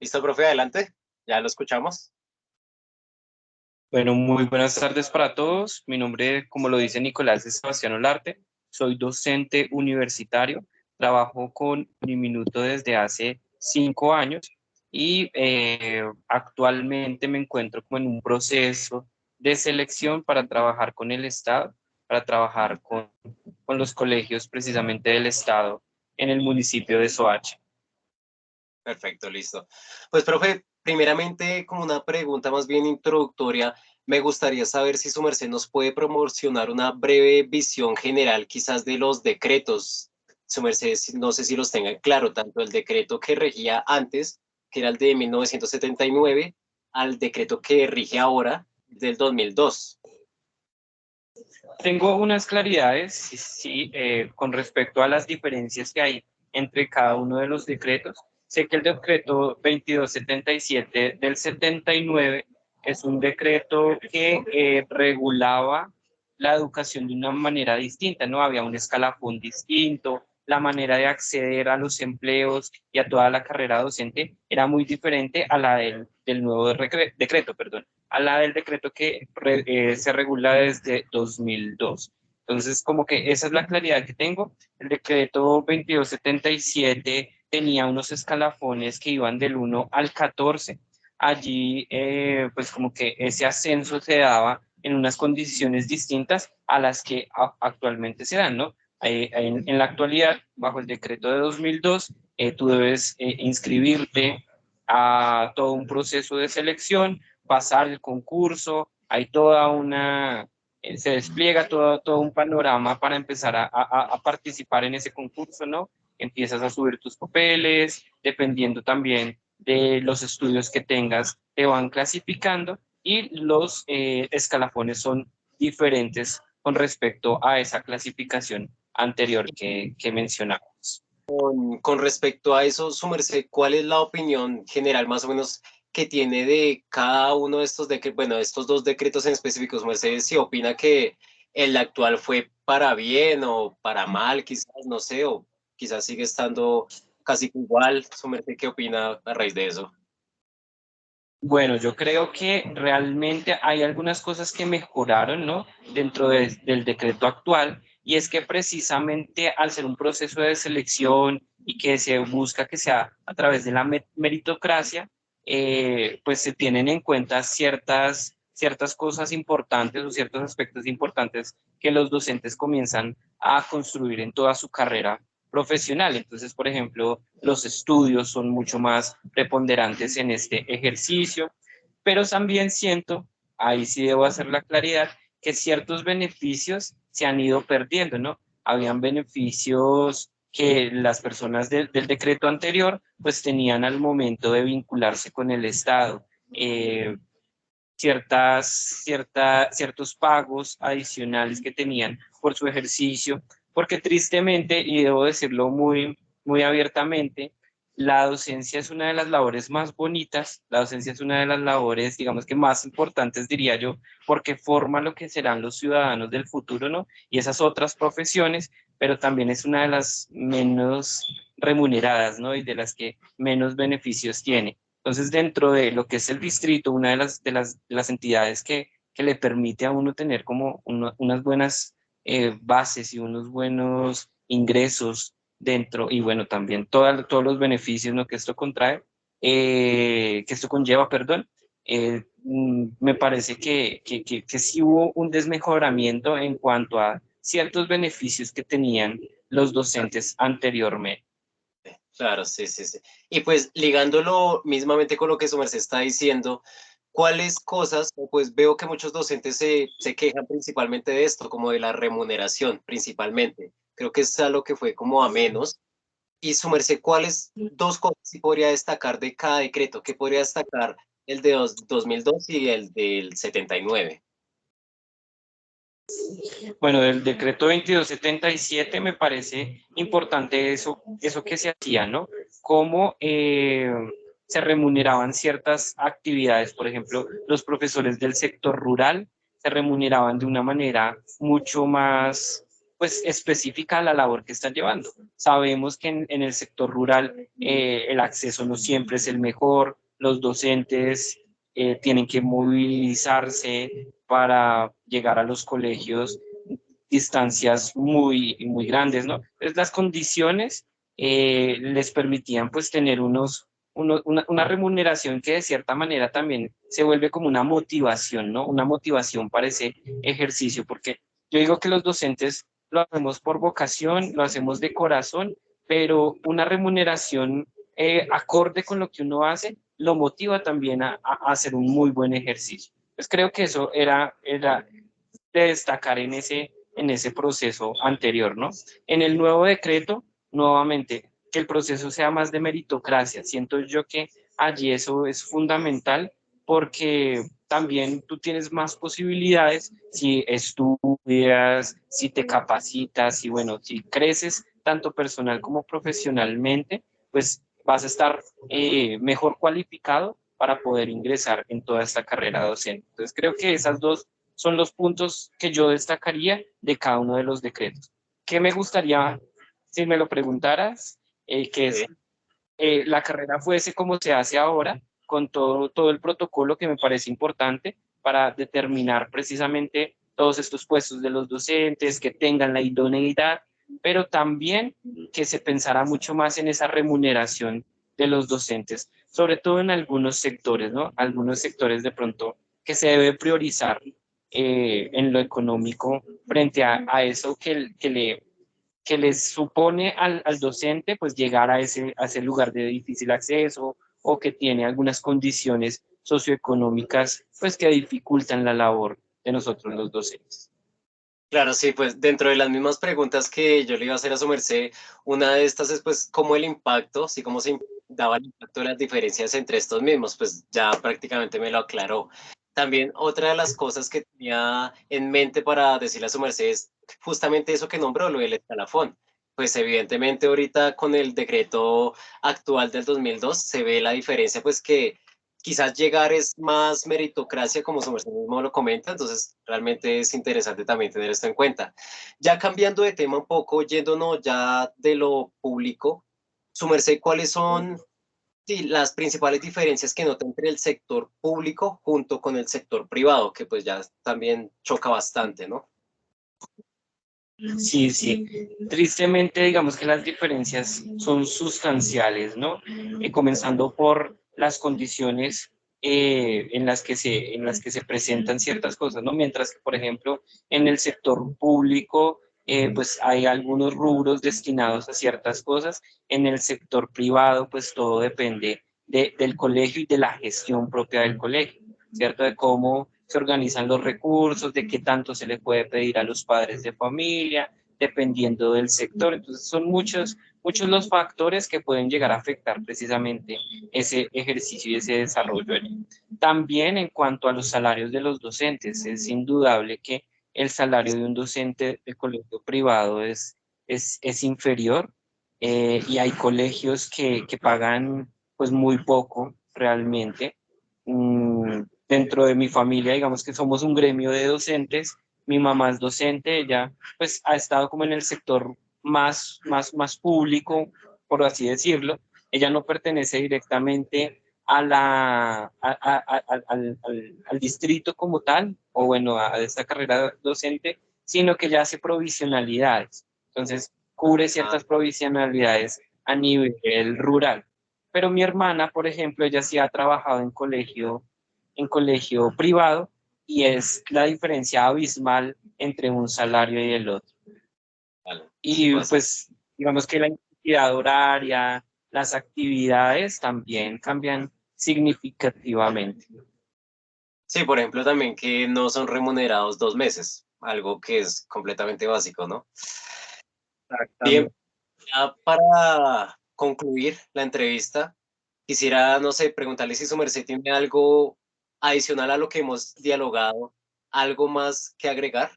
¿Listo, profe? Adelante. Ya lo escuchamos. Bueno, muy buenas tardes para todos. Mi nombre, como lo dice Nicolás, es Sebastián Olarte. Soy docente universitario. Trabajo con Uniminuto desde hace 5 años y actualmente me encuentro como en un proceso de selección para trabajar con el Estado, para trabajar con los colegios precisamente del Estado en el municipio de Soacha. Perfecto, listo. Pues, profe, primeramente, como una pregunta más bien introductoria, me gustaría saber si su merced nos puede proporcionar una breve visión general, quizás de los decretos. Su merced, no sé si los tenga claro, tanto el decreto que regía antes, que era el de 1979, al decreto que rige ahora, del 2002. Tengo unas claridades, sí, sí, con respecto a las diferencias que hay entre cada uno de los decretos. Sé que el decreto 2277 del 79 es un decreto que regulaba la educación de una manera distinta, ¿no? Había un escalafón distinto, la manera de acceder a los empleos y a toda la carrera docente era muy diferente a la del nuevo decreto, perdón, a la del decreto que se regula desde 2002. Entonces, como que esa es la claridad que tengo. El decreto 2277 tenía unos escalafones que iban del 1 al 14. Allí, pues como que ese ascenso se daba en unas condiciones distintas a las que actualmente se dan, ¿no? En la actualidad, bajo el decreto de 2002, tú debes inscribirte a todo un proceso de selección, pasar el concurso, hay toda una, se despliega todo un panorama para empezar a participar en ese concurso, ¿no? Empiezas a subir tus papeles, dependiendo también de los estudios que tengas, te van clasificando y los escalafones son diferentes con respecto a esa clasificación anterior que mencionamos. Con respecto a eso, su merced, ¿cuál es la opinión general más o menos que tiene de cada uno de estos decretos, bueno, estos dos decretos en específico? Su merced, si opina que el actual fue para bien o para mal, quizás, no sé, o quizás sigue estando casi igual. Su merced, ¿qué opina a raíz de eso? Bueno, yo creo que realmente hay algunas cosas que mejoraron, ¿no? Dentro del decreto actual, y es que precisamente al ser un proceso de selección y que se busca que sea a través de la meritocracia, pues se tienen en cuenta ciertas cosas importantes o ciertos aspectos importantes que los docentes comienzan a construir en toda su carrera profesional. Entonces, por ejemplo, los estudios son mucho más preponderantes en este ejercicio, pero también siento, ahí sí debo hacer la claridad, que ciertos beneficios se han ido perdiendo, ¿no? Habían beneficios que las personas del decreto anterior pues tenían al momento de vincularse con el Estado. Ciertos pagos adicionales que tenían por su ejercicio, porque tristemente, y debo decirlo muy abiertamente, la docencia es una de las labores más bonitas, la docencia es una de las labores, digamos que más importantes, diría yo, porque forma lo que serán los ciudadanos del futuro, ¿no? Y esas otras profesiones, pero también es una de las menos remuneradas, ¿no? Y de las que menos beneficios tiene. Entonces, dentro de lo que es el distrito, una de las entidades que le permite a uno tener como unas buenas bases y unos buenos ingresos dentro, y bueno, también todos los beneficios, ¿no? que esto contrae, que esto conlleva, perdón, me parece que sí hubo un desmejoramiento en cuanto a ciertos beneficios que tenían los docentes anteriormente. Claro, sí, sí, sí. Y pues ligándolo mismamente con lo que su merced está diciendo, ¿cuáles cosas, pues veo que muchos docentes se quejan principalmente de esto, como de la remuneración principalmente? Creo que es algo que fue como a menos. Y su merced, ¿cuáles dos cosas sí podría destacar de cada decreto? ¿Qué podría destacar el de 2002 y el del 79? Bueno, del decreto 2277 me parece importante eso que se hacía, ¿no? Cómo se remuneraban ciertas actividades. Por ejemplo, los profesores del sector rural se remuneraban de una manera mucho más pues específica a la labor que están llevando. Sabemos que en el sector rural el acceso no siempre es el mejor, los docentes tienen que movilizarse para llegar a los colegios distancias muy grandes, ¿no? Entonces las condiciones les permitían pues tener una remuneración que de cierta manera también se vuelve como una motivación, ¿no? Una motivación para ese ejercicio, porque yo digo que los docentes lo hacemos por vocación, lo hacemos de corazón, pero una remuneración acorde con lo que uno hace lo motiva también a hacer un muy buen ejercicio. Pues creo que eso era de destacar en ese proceso anterior, ¿no? En el nuevo decreto, nuevamente, que el proceso sea más de meritocracia. Siento yo que allí eso es fundamental porque también tú tienes más posibilidades si estudias, si te capacitas y bueno, si creces tanto personal como profesionalmente, pues vas a estar mejor cualificado para poder ingresar en toda esta carrera docente. Entonces creo que esas dos son los puntos que yo destacaría de cada uno de los decretos. ¿Qué me gustaría, si me lo preguntaras, que es Sí. la carrera fuese como se hace ahora, con todo el protocolo que me parece importante para determinar precisamente todos estos puestos de los docentes, que tengan la idoneidad, pero también que se pensara mucho más en esa remuneración de los docentes, sobre todo en algunos sectores, ¿no? Algunos sectores de pronto que se debe priorizar en lo económico frente a eso que les supone al docente pues llegar a ese lugar de difícil acceso o que tiene algunas condiciones socioeconómicas pues que dificultan la labor de nosotros los docentes. Claro, sí, pues dentro de las mismas preguntas que yo le iba a hacer a su merced, una de estas es pues cómo el impacto, sí, cómo se daba el impacto de las diferencias entre estos mismos, pues ya prácticamente me lo aclaró. También otra de las cosas que tenía en mente para decirle a su merced es justamente eso que nombró, lo del escalafón. Pues evidentemente ahorita con el decreto actual del 2002 se ve la diferencia, pues que quizás llegar es más meritocracia, como su merced mismo lo comenta, entonces realmente es interesante también tener esto en cuenta. Ya cambiando de tema un poco, yéndonos ya de lo público, su merced, ¿cuáles son sí, las principales diferencias que nota entre el sector público junto con el sector privado, que pues ya también choca bastante, ¿no? Sí, sí. Tristemente, digamos que las diferencias son sustanciales, ¿no? Comenzando por las condiciones en las que se presentan ciertas cosas, ¿no? Mientras que, por ejemplo, en el sector público, pues hay algunos rubros destinados a ciertas cosas. En el sector privado, pues todo depende del colegio y de la gestión propia del colegio, ¿cierto? De cómo se organizan los recursos, de qué tanto se le puede pedir a los padres de familia, dependiendo del sector. Entonces son muchos los factores que pueden llegar a afectar precisamente ese ejercicio y ese desarrollo allí. También en cuanto a los salarios de los docentes, es indudable que el salario de un docente de colegio privado es inferior y hay colegios que pagan pues muy poco realmente. Dentro de mi familia, digamos que somos un gremio de docentes, mi mamá es docente, ella pues ha estado como en el sector más público, por así decirlo. Ella no pertenece directamente al distrito como tal, o bueno, a esta carrera docente, sino que ella hace provisionalidades. Entonces, cubre Ah, ciertas provisionalidades a nivel rural. Pero mi hermana, por ejemplo, ella sí ha trabajado en colegio privado y es la diferencia abismal entre un salario y el otro. vale, sí Y pasa. pues digamos que la intensidad horaria, las actividades también cambian significativamente. Sí, por ejemplo, también que no son remunerados 2 meses, algo que es completamente básico, ¿no? Bien, Exactamente. ya para concluir la entrevista, quisiera, no sé, preguntarle si su merced tiene algo adicional a lo que hemos dialogado, algo más que agregar.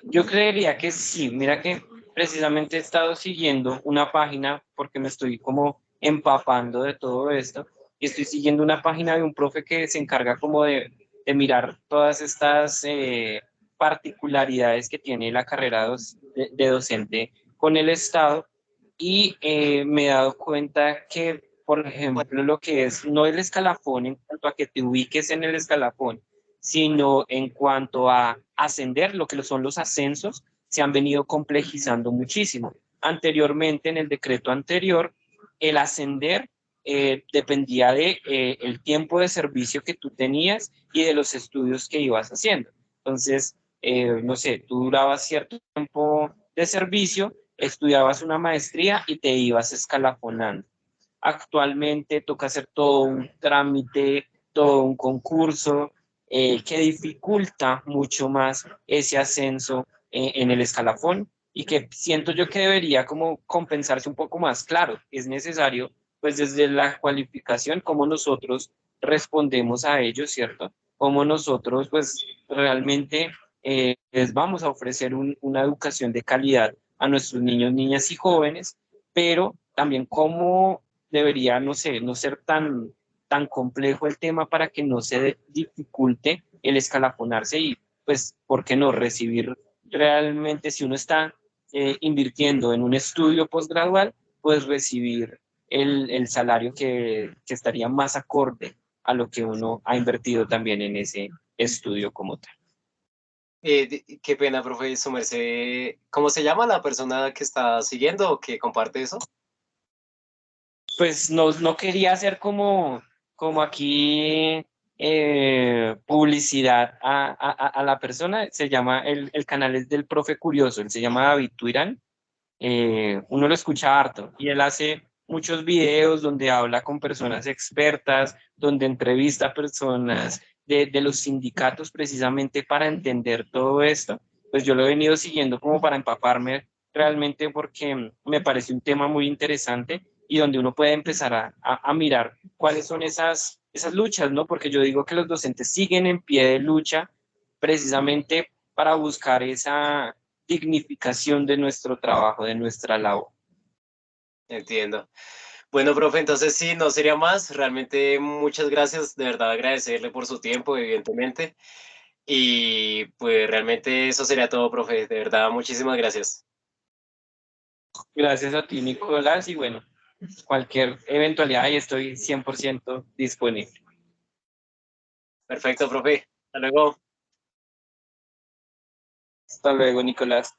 Yo creería que sí, mira que precisamente he estado siguiendo una página porque me estoy como empapando de todo esto y estoy siguiendo una página de un profe que se encarga como de mirar todas estas particularidades que tiene la carrera de docente con el Estado y me he dado cuenta que, por ejemplo, lo que es no el escalafón en cuanto a que te ubiques en el escalafón, sino en cuanto a ascender, lo que son los ascensos, se han venido complejizando muchísimo. Anteriormente, en el decreto anterior, el ascender dependía de el tiempo de servicio que tú tenías y de los estudios que ibas haciendo. Entonces, no sé, tú durabas cierto tiempo de servicio, estudiabas una maestría y te ibas escalafonando. Actualmente toca hacer todo un trámite, todo un concurso que dificulta mucho más ese ascenso en el escalafón y que siento yo que debería como compensarse un poco más. Claro, es necesario, pues desde la cualificación, cómo nosotros respondemos a ello, ¿cierto? Cómo nosotros, pues realmente les vamos a ofrecer una educación de calidad a nuestros niños, niñas y jóvenes, pero también cómo debería, no sé, no ser tan complejo el tema para que no se dificulte el escalafonarse y, pues, ¿por qué no recibir realmente si uno está invirtiendo en un estudio posgradual, pues recibir el salario que estaría más acorde a lo que uno ha invertido también en ese estudio como tal? Qué pena, profe, su merced. ¿Cómo se llama la persona que está siguiendo o que comparte eso? Pues no quería hacer como aquí publicidad a la persona. Se llama, el canal es del profe Curioso, él se llama David Tuirán. Uno lo escucha harto y él hace muchos videos donde habla con personas expertas, donde entrevista a personas de los sindicatos precisamente para entender todo esto. Pues yo lo he venido siguiendo como para empaparme realmente porque me parece un tema muy interesante y donde uno puede empezar a mirar cuáles son esas luchas, ¿no? Porque yo digo que los docentes siguen en pie de lucha precisamente para buscar esa dignificación de nuestro trabajo, de nuestra labor. Entiendo. Bueno, profe, entonces sí, no sería más. Realmente muchas gracias, de verdad agradecerle por su tiempo, evidentemente. Y pues realmente eso sería todo, profe. De verdad, muchísimas gracias. Gracias a ti, Nicolás, y bueno, cualquier eventualidad ahí estoy 100% disponible. Perfecto, profe. Hasta luego. Hasta luego, Nicolás.